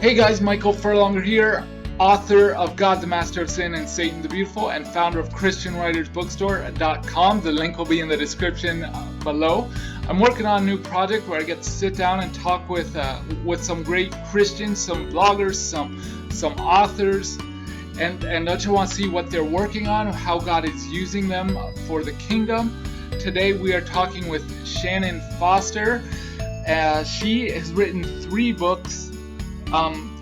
Hey guys, Michael Furlonger here, author of God the Master of Sin and Satan the Beautiful, and founder of ChristianWritersBookstore.com. The link will be in the description below. I'm working on a new project where I get to sit down and talk with some great Christians, some bloggers, some authors, and I just want to see what they're working on, how God is using them for the kingdom. Today we are talking with Shannon Foster. She has written 3 books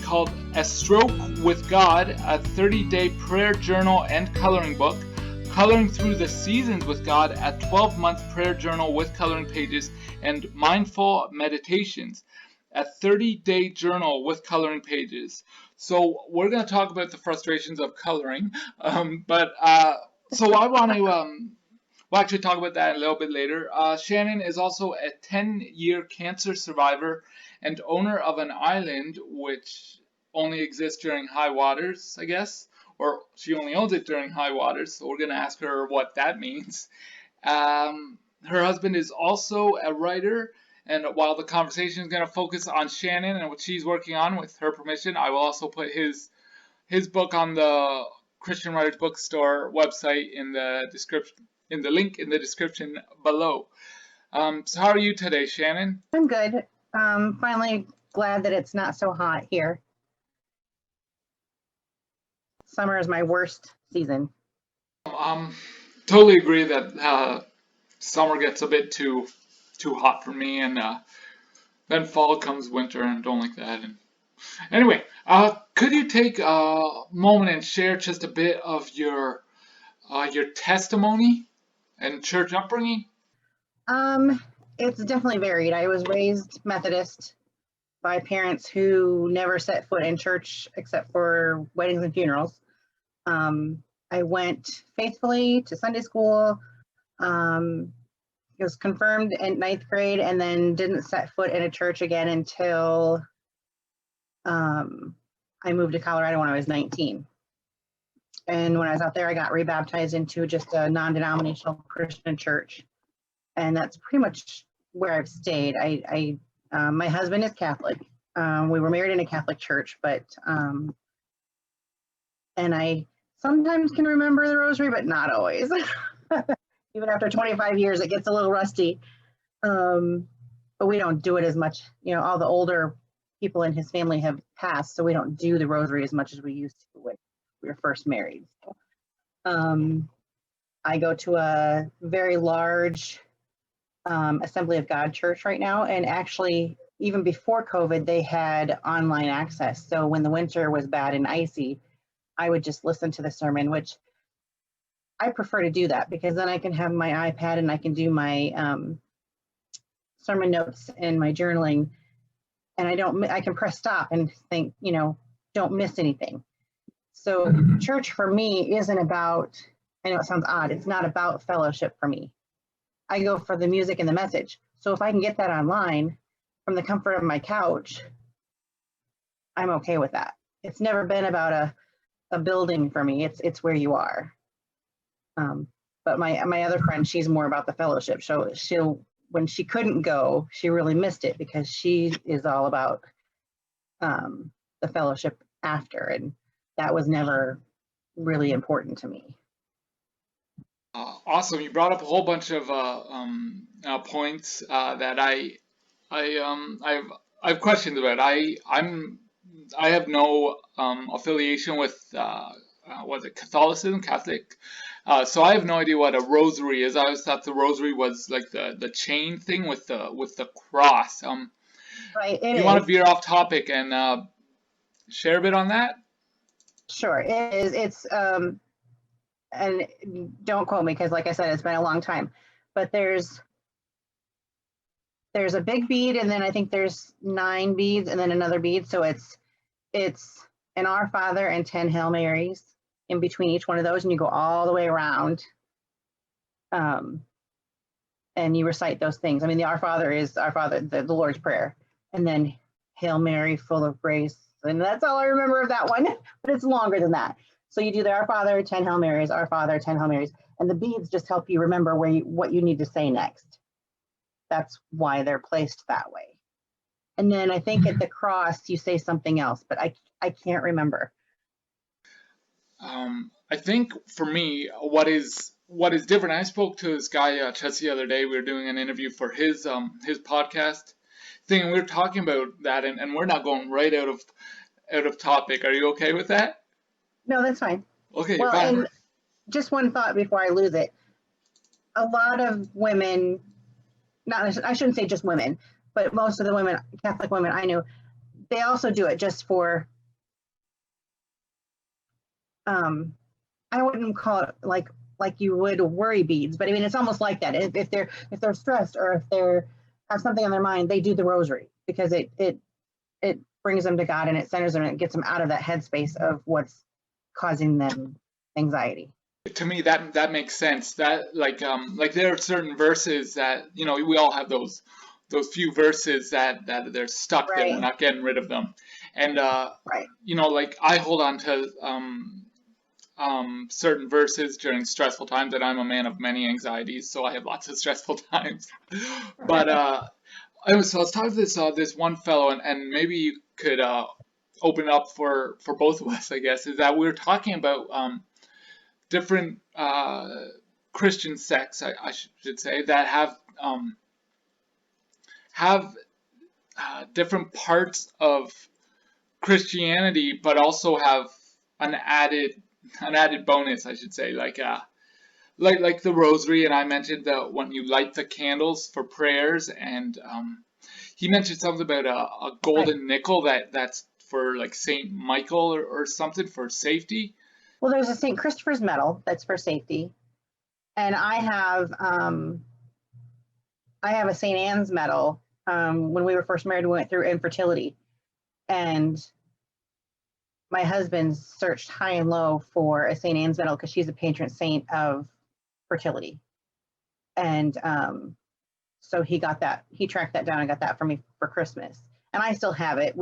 called A Stroke with God, a 30-day prayer journal and coloring book, Coloring Through the Seasons with God, a 12-month prayer journal with coloring pages, and Mindful Meditations, a 30-day journal with coloring pages. So we're going to talk about the frustrations of coloring, so I want to we'll actually talk about that a little bit later. Shannon is also a 10-year cancer survivor and owner of an island which only exists during high waters, I guess, or she only owns it during high waters, so we're going to ask her what that means. Her husband is also a writer, and while the conversation is going to focus on Shannon and what she's working on, with her permission, I will also put his book on the Christian Writers Bookstore website in the description, in the link in the description below. So how are you today, Shannon? I'm good. Finally glad that it's not so hot here. Summer is my worst season. Totally agree that summer gets a bit too hot for me, and then fall comes winter, and don't like that. And anyway, could you take a moment and share just a bit of your testimony and church upbringing? It's definitely varied. I was raised Methodist by parents who never set foot in church except for weddings and funerals. I went faithfully to Sunday school. Was confirmed in 9th grade, and then didn't set foot in a church again until I moved to Colorado when I was 19. And when I was out there, I got rebaptized into just a non-denominational Christian church. And that's pretty much where I've stayed. My husband is Catholic. We were married in a Catholic church, but and I sometimes can remember the rosary, but not always. Even after 25 years, it gets a little rusty. But we don't do it as much. You know, all the older people in his family have passed, so we don't do the rosary as much as we used to when we were first married. I go to a very large Assembly of God church right now, and actually even before COVID they had online access, so when the winter was bad and icy, I would just listen to the sermon, which I prefer to do that because then I can have my iPad and I can do my sermon notes and my journaling, and I can press stop and think, you know, don't miss anything. So church for me isn't about, I know it sounds odd, it's not about fellowship for me. I go for the music and the message. So if I can get that online from the comfort of my couch, I'm okay with that. It's never been about a building for me. It's where you are. But my other friend, she's more about the fellowship. So she'll, when she couldn't go, she really missed it because she is all about the fellowship after, and that was never really important to me. Awesome. You brought up a whole bunch of points that I have questions about. I have no affiliation with was it Catholicism, Catholic? So I have no idea what a rosary is. I always thought the rosary was like the chain thing with the cross. Right. You want to veer off topic and share a bit on that? Sure. It is. It's and don't quote me because, like I said, it's been a long time. But there's a big bead, and then I think there's 9 beads, and then another bead. So it's an Our Father and 10 Hail Marys in between each one of those, and you go all the way around. And you recite those things. I mean, the Our Father is Our Father, the Lord's Prayer, and then Hail Mary, full of grace. And that's all I remember of that one, but it's longer than that. So you do the Our Father, 10 Hail Marys, Our Father, 10 Hail Marys, and the beads just help you remember what you need to say next. That's why they're placed that way. And then I think at the cross, you say something else, but I can't remember. I think for me, what is different. I spoke to this guy just the other day. We were doing an interview for his podcast thing, and we were talking about that, and we're not going right out of topic. Are you okay with that? No, that's fine. Okay, Well, fine. and just one thought before I lose it. A lot of women, I shouldn't say just women, but most of the women, Catholic women I knew, they also do it just for, I wouldn't call it like you would worry beads, but I mean, it's almost like that. If they're stressed or if they're have something on their mind, they do the rosary because it brings them to God and it centers them and it gets them out of that headspace of what's causing them anxiety. To me, that makes sense. That like there are certain verses that we all have those few verses that they're stuck there. We're not getting rid of them, and right. Like I hold on to certain verses during stressful times, and I'm a man of many anxieties, so I have lots of stressful times. But I was talking to this one fellow, and maybe you could open up for both of us, I guess, is that we were talking about different Christian sects, I should say, that have different parts of Christianity, but also have an added bonus, I should say, like the rosary, and I mentioned that when you light the candles for prayers, and he mentioned something about a golden nickel that's for like Saint Michael or something for safety. Well, there's a St. Christopher's medal that's for safety, and I have a St. Anne's medal. When we were first married, we went through infertility, and my husband searched high and low for a St. Anne's medal because she's a patron saint of fertility, and so he got that. He tracked that down and got that for me for Christmas, and I still have it.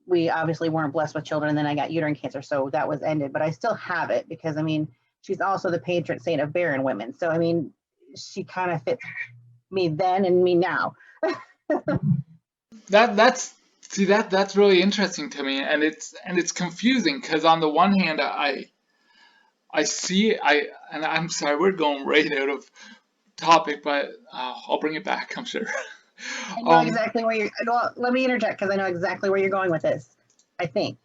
We obviously weren't blessed with children, and then I got uterine cancer, so that was ended. But I still have it because, I mean, she's also the patron saint of barren women. So, I mean, she kind of fits me then and me now. That's really interesting to me, and it's confusing because on the one hand, I see and I'm sorry, we're going right out of topic, but I'll bring it back, I'm sure. I know exactly where you're. Well, let me interject because I know exactly where you're going with this. I think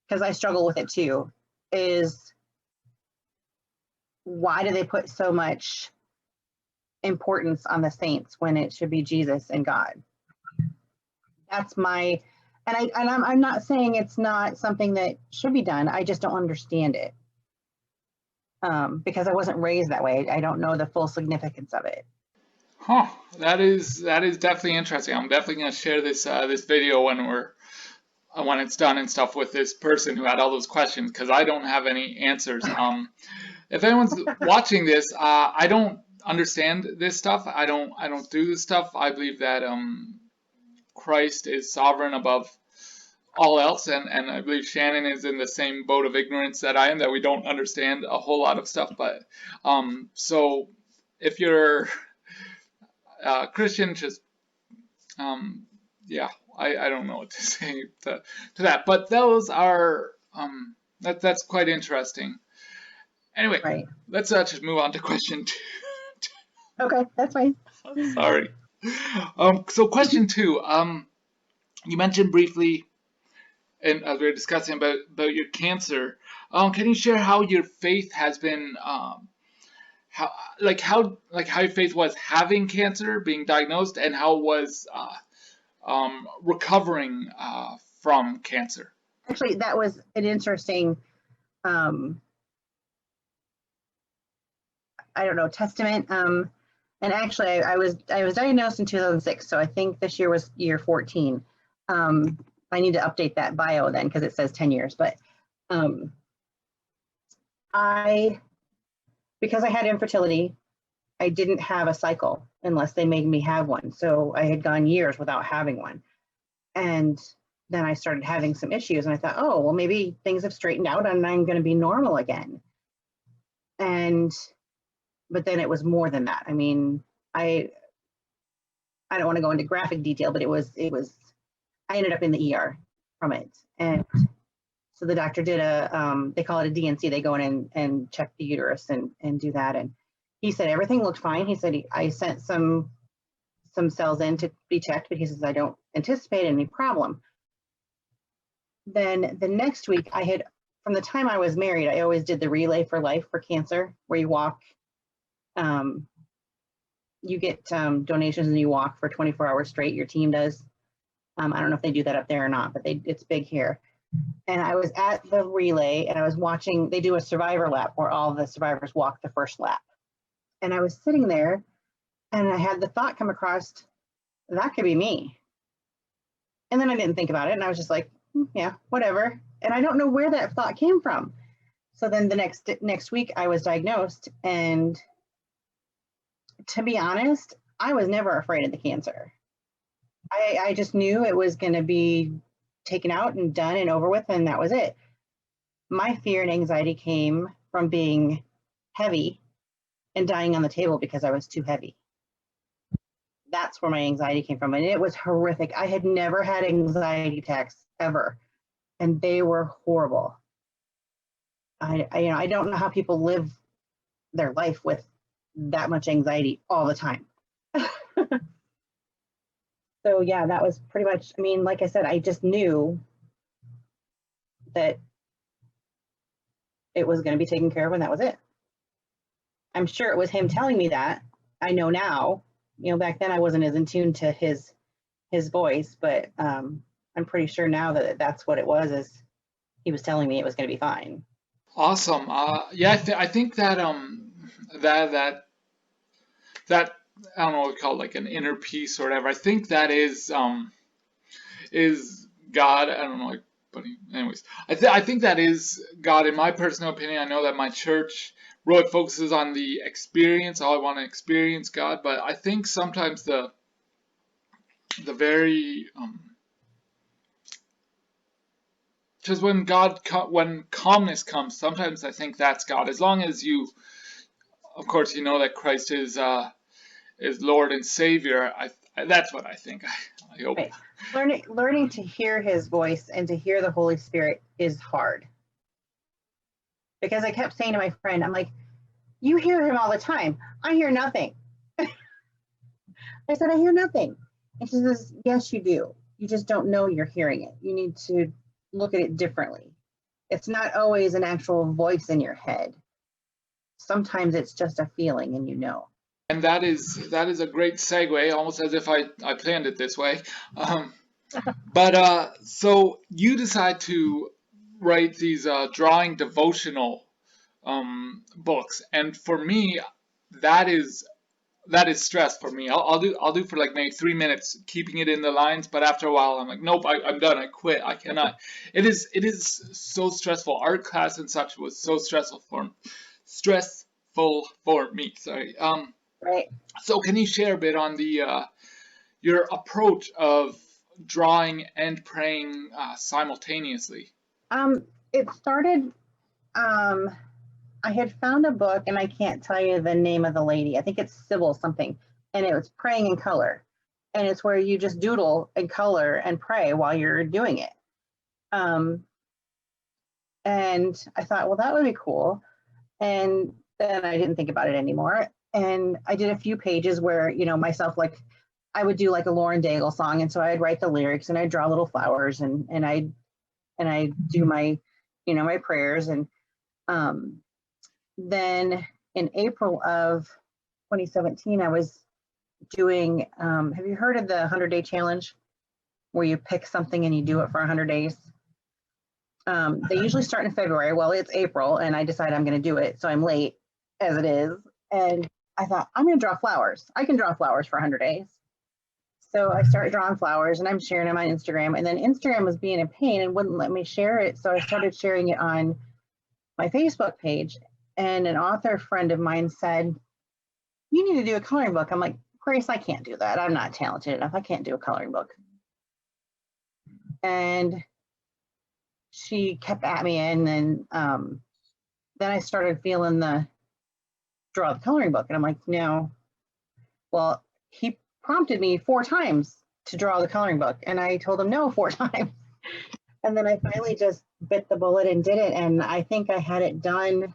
because I struggle with it too. Is why do they put so much importance on the saints when it should be Jesus and God? That's my, and I'm not saying it's not something that should be done. I just don't understand it because I wasn't raised that way. I don't know the full significance of it. Huh. That is definitely interesting. I'm definitely going to share this video when it's done and stuff with this person who had all those questions, because I don't have any answers. If anyone's watching this, I don't understand this stuff. I don't do this stuff. I believe that Christ is sovereign above all else, and I believe Shannon is in the same boat of ignorance that I am, that we don't understand a whole lot of stuff. But so if you're Christian, just yeah, I don't know what to say to that, but those are that's quite interesting. Anyway, right. Let's just move on to question 2. Okay, that's fine. Sorry. So question 2, you mentioned briefly, and as we were discussing about your cancer, can you share how your faith has been, how your faith was having cancer, being diagnosed, and how it was recovering from cancer? Actually, that was an interesting, I don't know, testament. And actually, I was diagnosed in 2006, so I think this year was year 14. I need to update that bio then because it says 10 years. But because I had infertility, I didn't have a cycle unless they made me have one. So I had gone years without having one. And then I started having some issues, and I thought, oh, well, maybe things have straightened out and I'm going to be normal again. But then it was more than that. I mean, I don't want to go into graphic detail, but I ended up in the ER from it. And so the doctor did they call it a DNC. They go in and check the uterus and do that. And he said everything looked fine. He said I sent some cells in to be checked, but he says I don't anticipate any problem. Then the next week from the time I was married, I always did the Relay for Life for cancer, where you walk, you get donations and you walk for 24 hours straight. Your team does. I don't know if they do that up there or not, but it's big here. And I was at the relay and I was watching, they do a survivor lap where all the survivors walk the first lap. And I was sitting there and I had the thought come across, that could be me. And then I didn't think about it. And I was just like, yeah, whatever. And I don't know where that thought came from. So then the next week I was diagnosed. And to be honest, I was never afraid of the cancer. I just knew it was going to be taken out and done and over with, and that was it. My fear and anxiety came from being heavy and dying on the table because I was too heavy. That's where my anxiety came from, and it was horrific. I had never had anxiety attacks ever, and they were horrible. I don't know how people live their life with that much anxiety all the time. So yeah, that was pretty much, I mean, like I said, I just knew that it was going to be taken care of, and that was it. I'm sure it was him telling me that. I know now, back then I wasn't as in tune to his voice, but I'm pretty sure now that that's what it was, is he was telling me it was going to be fine. Awesome. Yeah, I think that that I don't know what to call it, like an inner peace or whatever. I think that is God. I don't know, like, but anyways, I think that is God. In my personal opinion, I know that my church really focuses on the experience. I want to experience God, but I think sometimes the very just when calmness comes, sometimes I think that's God. As long as you, of course, you know that Christ is Lord and Savior. That's what I think. I hope. Right. Learning to hear His voice and to hear the Holy Spirit is hard. Because I kept saying to my friend, I'm like, you hear Him all the time. I hear nothing. I said, I hear nothing. And she says, yes, you do. You just don't know you're hearing it. You need to look at it differently. It's not always an actual voice in your head. Sometimes it's just a feeling, and you know. And that is a great segue, almost as if I planned it this way. But so you decide to write these drawing devotional books, and for me, that is stress for me. I'll do for like maybe 3 minutes, keeping it in the lines, but after a while, I'm like, nope, I'm done. I quit. I cannot. It is so stressful. Art class and such was so stressful for me. Sorry. Right. So can you share a bit on the your approach of drawing and praying simultaneously? It started. I had found a book, and I can't tell you the name of the lady. I think it's Sybil something, and it was praying in color, and it's where you just doodle and color and pray while you're doing it. And I thought, well, that would be cool. And then I didn't think about it anymore. And I did a few pages where, myself, like, I would do like a Lauren Daigle song. And so I'd write the lyrics and I'd draw little flowers and I do my, my prayers. And then in April of 2017, I was doing, have you heard of the 100-day challenge, where you pick something and you do it for 100 days? They usually start in February. Well, it's April, and I decided I'm going to do it. So I'm late as it is. And I thought, I'm going to draw flowers. I can draw flowers for 100 days. So I started drawing flowers, and I'm sharing them on Instagram. And then Instagram was being a pain and wouldn't let me share it. So I started sharing it on my Facebook page. And an author friend of mine said, you need to do a coloring book. I'm like, Grace, I can't do that. I'm not talented enough. I can't do a coloring book. And she kept at me, and then I started feeling the draw the coloring book, and I'm like, no. Well, he prompted me 4 times to draw the coloring book, and I told him no 4 times. And then I finally just bit the bullet and did it. And I think I had it done.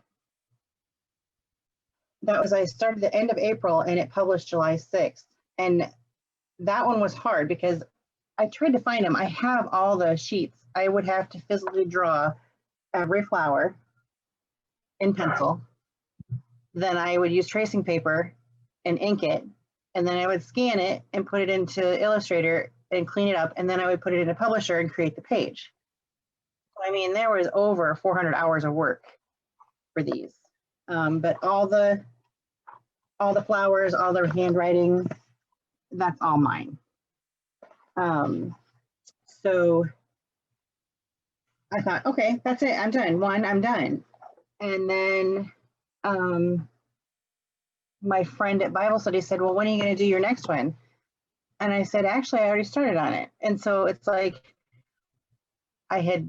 I started the end of April and it published July 6th. And that one was hard because I tried to find them. I have all the sheets. I would have to physically draw every flower in pencil. Then I would use tracing paper and ink it. And then I would scan it and put it into Illustrator and clean it up. And then I would put it in a publisher and create the page. I mean, there was over 400 hours of work for these. But all the flowers, all the handwriting, that's all mine. So I thought, okay, that's it. I'm done. I'm done. And then my friend at Bible study said, well, when are you going to do your next one? And I said, actually, I already started on it. And so it's like I had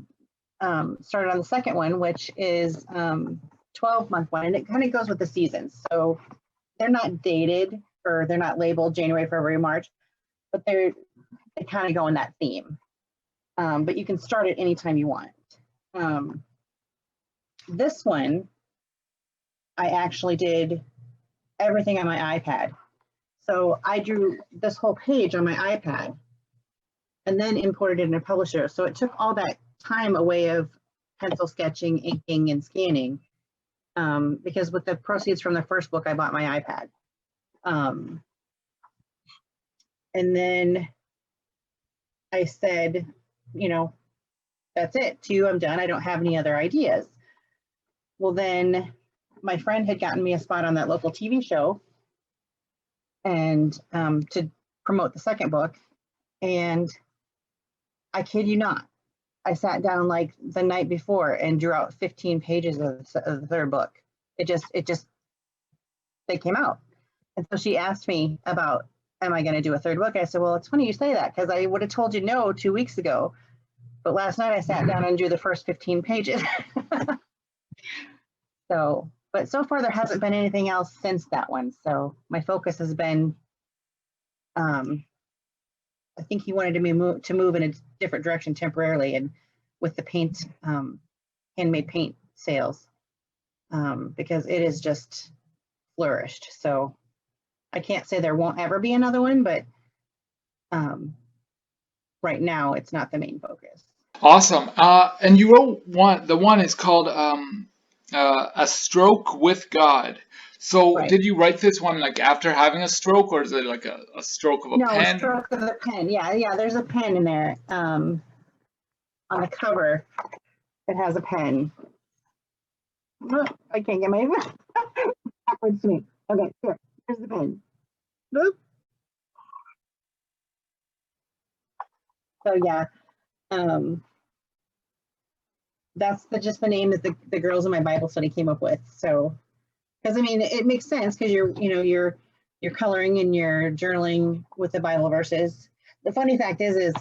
started on the second one, which is 12-month one. And it kind of goes with the seasons. So they're not dated or they're not labeled January, February, March, but they kind of go in that theme. But you can start it anytime you want. This one, I actually did everything on my iPad. So I drew this whole page on my iPad and then imported it in a publisher. So it took all that time away of pencil sketching, inking, and scanning. Because with the proceeds from the first book, I bought my iPad. And then I said, you know, that's it. 2, I'm done. I don't have any other ideas. Well, then my friend had gotten me a spot on that local TV show and to promote the second book. And I kid you not, I sat down like the night before and drew out 15 pages of the third book. They came out. And so she asked me about, am I going to do a third book? I said, well, it's funny you say that because I would have told you no 2 weeks ago. But last night I sat down and drew the first 15 pages. But so far there hasn't been anything else since that one. So my focus has been, I think he wanted me to move in a different direction temporarily, and with the paint, handmade paint sales, because it is just flourished. So I can't say there won't ever be another one, but right now it's not the main focus. Awesome. And you wrote one. The one is called A Stroke with God. So Right. did you write this one like after having a stroke, or is it like a stroke of a pen? No, stroke of a pen. Yeah, there's a pen in there. On the cover, it has a pen. Oh, I can't get my backwards to me. Okay, here's the pen. Boop. So yeah, that's just the name that the girls in my Bible study came up with. So, because I mean, it makes sense because you're coloring and you're journaling with the Bible verses. The funny fact is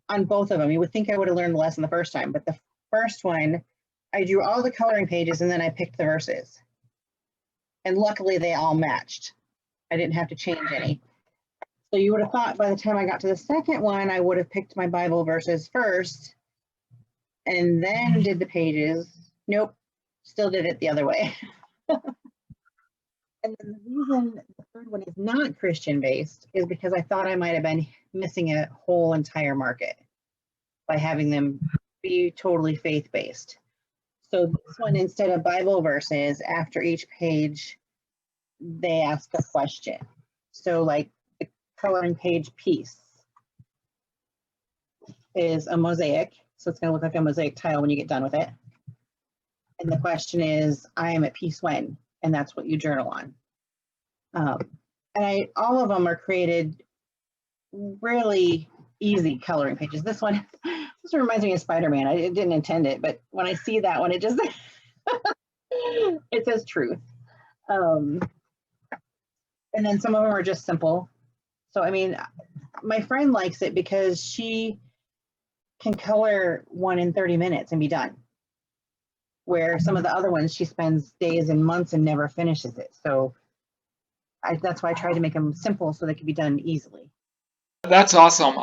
on both of them, you would think I would have learned the lesson the first time, but the first one, I drew all the coloring pages and then I picked the verses. And luckily they all matched. I didn't have to change any. So you would have thought by the time I got to the second one, I would have picked my Bible verses first and then did the pages. Nope, still did it the other way. And then the reason the third one is not Christian based is because I thought I might have been missing a whole entire market by having them be totally faith based. So this one, instead of Bible verses, after each page, they ask a question. So like the coloring page piece is a mosaic. So it's going to look like a mosaic tile when you get done with it. And the question is, I am at peace when? And that's what you journal on. And all of them are created really easy coloring pages. This one reminds me of Spider-Man. I didn't intend it, but when I see that one, it just it says truth. And then some of them are just simple. So I mean, my friend likes it because she can color one in 30 minutes and be done. Where some of the other ones, she spends days and months and never finishes it. So that's why I tried to make them simple so they could be done easily. That's awesome.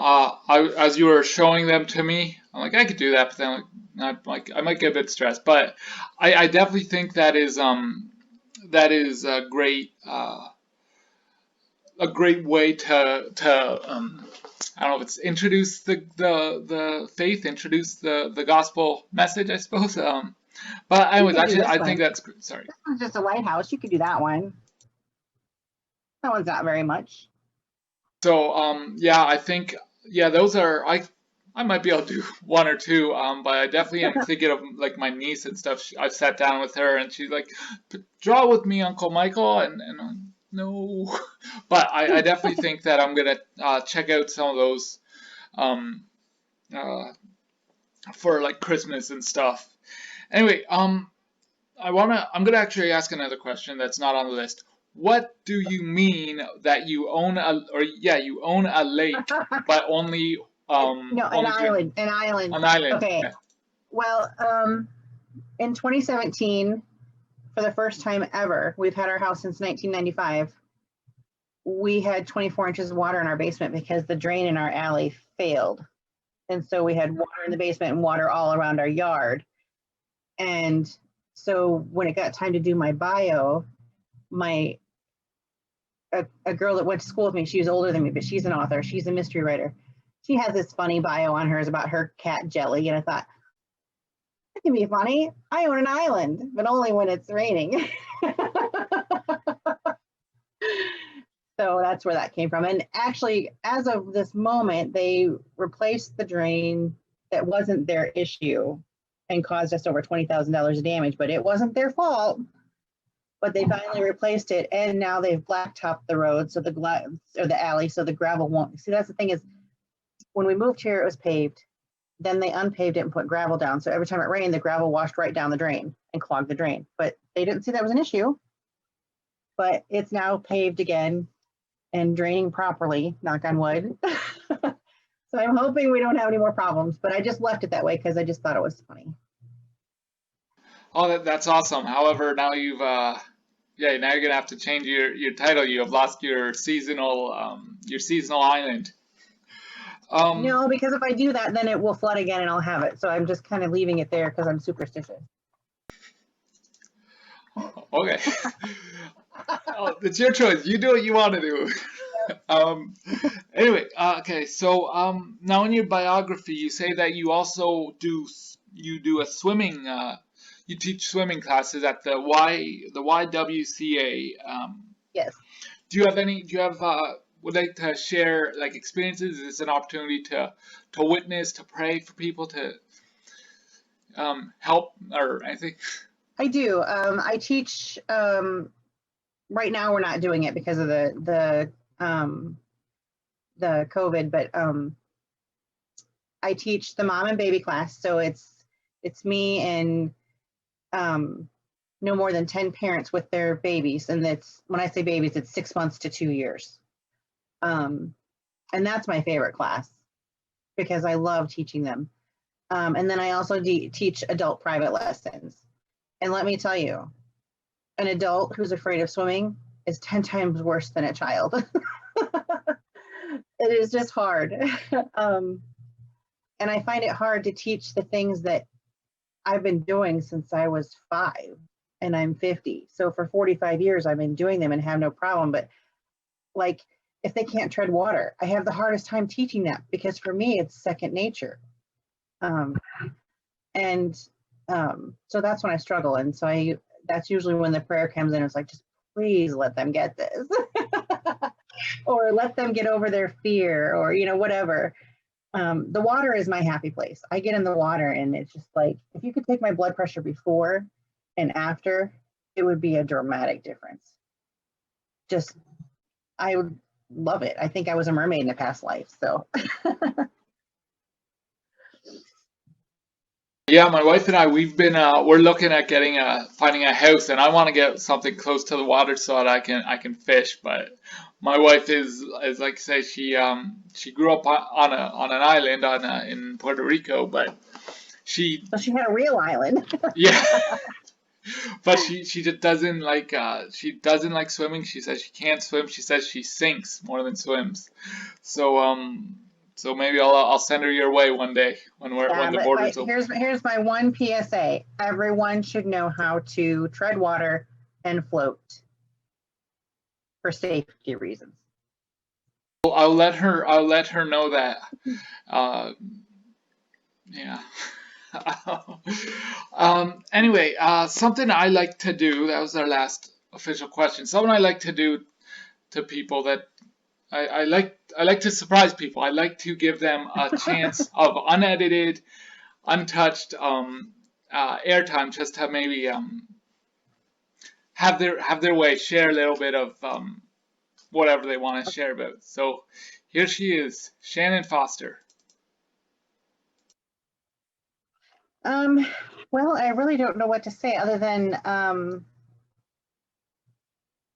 As you were showing them to me, I'm like, I could do that, but then I might get a bit stressed. But I definitely think that is a great way to I don't know if it's introduce the faith, introduce the gospel message, I suppose. But You anyways, could do this I one. think that's sorry. This one's just a lighthouse. You could do that one. That one's not very much. So yeah, I think those are I might be able to do one or two, but I definitely am thinking of like my niece and stuff. I've sat down with her and she's like, "Draw with me, Uncle Michael," and no, but I definitely think that I'm gonna check out some of those um, uh, for like Christmas and stuff. Anyway, I'm gonna actually ask another question that's not on the list. What do you mean that you own you own a lake, but only No, an island. An island. an island? Okay. Yeah. Well, in 2017, for the first time ever, we've had our house since 1995. We had 24 inches of water in our basement because the drain in our alley failed. And so we had water in the basement and water all around our yard. And so when it got time to do my bio, a girl that went to school with me, she was older than me, but she's an author. She's a mystery writer. She has this funny bio on hers about her cat Jelly. And I thought, that can be funny. I own an island, but only when it's raining. So that's where that came from. And actually, as of this moment, they replaced the drain that wasn't their issue and caused us over $20,000 of damage, but it wasn't their fault. But they finally replaced it, and now they've blacktopped the road, so the alley, so the gravel won't. See, that's the thing is, when we moved here, it was paved. Then they unpaved it and put gravel down. So every time it rained, the gravel washed right down the drain and clogged the drain. But they didn't see that was an issue. But it's now paved again and draining properly, knock on wood. So I'm hoping we don't have any more problems. But I just left it that way because I just thought it was funny. Oh, that's awesome. However, now you've now you're gonna have to change your title. You have lost your seasonal island. No, because if I do that, then it will flood again and I'll have it. So I'm just kind of leaving it there because I'm superstitious. Okay. Oh, it's your choice. You do what you want to do. Anyway, okay. So now in your biography, you say that you also do a swimming. You teach swimming classes at the YWCA. Yes. Do you have would like to share like experiences? Is this an opportunity to witness, to pray for people, to help or anything? I do. I teach. Right now, we're not doing it because of the COVID, but I teach the mom and baby class. So it's me and no more than 10 parents with their babies, and that's when I say babies, it's 6 months to 2 years. And that's my favorite class because I love teaching them. And then I also teach adult private lessons. And let me tell you, an adult who's afraid of swimming is 10 times worse than a child. It is just hard. And I find it hard to teach the things that I've been doing since I was 5 and I'm 50. So for 45 years, I've been doing them and have no problem. But like, if they can't tread water, I have the hardest time teaching that because for me, it's second nature. So that's when I struggle. And so that's usually when the prayer comes in. It's like, just please let them get this or let them get over their fear or, whatever. The water is my happy place. I get in the water and it's just like, if you could take my blood pressure before and after, it would be a dramatic difference. I would love it. I think I was a mermaid in a past life, so. Yeah, my wife and I, we're looking at finding a house, and I want to get something close to the water so that I can fish. But my wife is like I say, she grew up on an island in Puerto Rico, but So she had a real island. yeah, But she just doesn't like swimming. She says she can't swim. She says she sinks more than swims. So maybe I'll send her your way one day when the borders open. Here's my one PSA. Everyone should know how to tread water and float for safety reasons. I'll let her know that. Yeah. Anyway, something I like to do, that was our last official question. Something I like to do to people that I like to surprise people. I like to give them a chance of unedited, untouched airtime, just to maybe have their way, share a little bit of whatever they want to share about. So here she is, Shannon Foster. Well, I really don't know what to say other than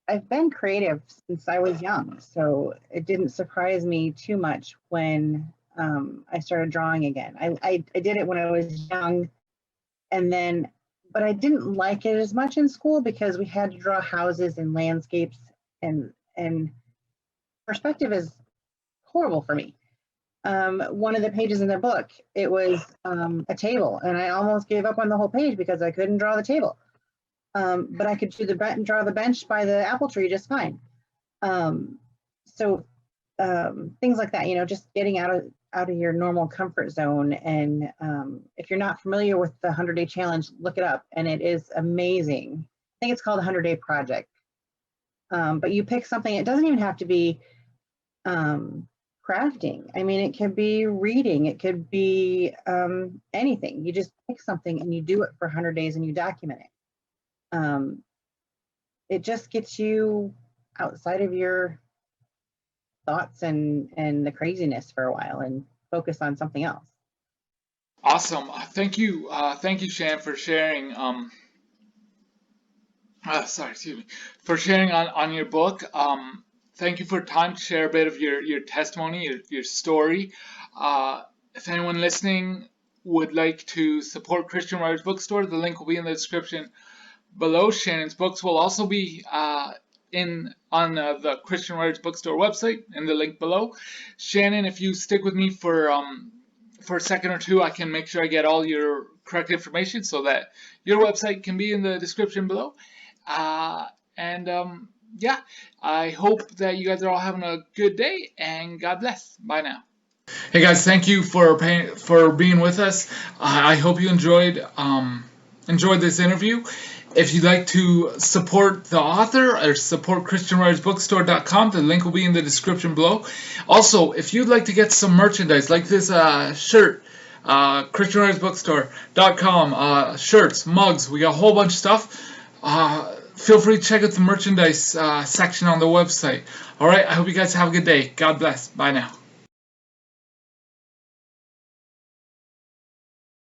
I've been creative since I was young, so it didn't surprise me too much when I started drawing again. I did it when I was young, but I didn't like it as much in school because we had to draw houses and landscapes, and perspective is horrible for me. One of the pages in the book, it was a table, and I almost gave up on the whole page because I couldn't draw the table. But I could draw the bench by the apple tree just fine. So things like that, just getting out of your normal comfort zone. And if you're not familiar with the 100-Day Challenge, look it up, and it is amazing. I think it's called the 100-Day Project. But you pick something. It doesn't even have to be crafting. I mean, it could be reading. It could be anything. You just pick something and you do it for 100 days and you document it. It just gets you outside of your thoughts and the craziness for a while and focus on something else. Awesome. Thank you, Shan, for sharing. For sharing on your book. Thank you for time to share a bit of your testimony, your story. If anyone listening would like to support Christian Writers Bookstore, the link will be in the description below. Shannon's books will also be on the Christian Writers Bookstore website in the link below. Shannon, if you stick with me for a second or two, I can make sure I get all your correct information so that your website can be in the description below. Yeah, I hope that you guys are all having a good day, and God bless. Bye now. Hey guys, thank you for being with us. I hope you enjoyed this interview. If you'd like to support the author or support ChristianWritersBookstore.com, the link will be in the description below. Also, if you'd like to get some merchandise like this shirt, ChristianWritersBookstore.com, shirts, mugs, we got a whole bunch of stuff. Feel free to check out the merchandise section on the website. Alright, I hope you guys have a good day. God bless. Bye now.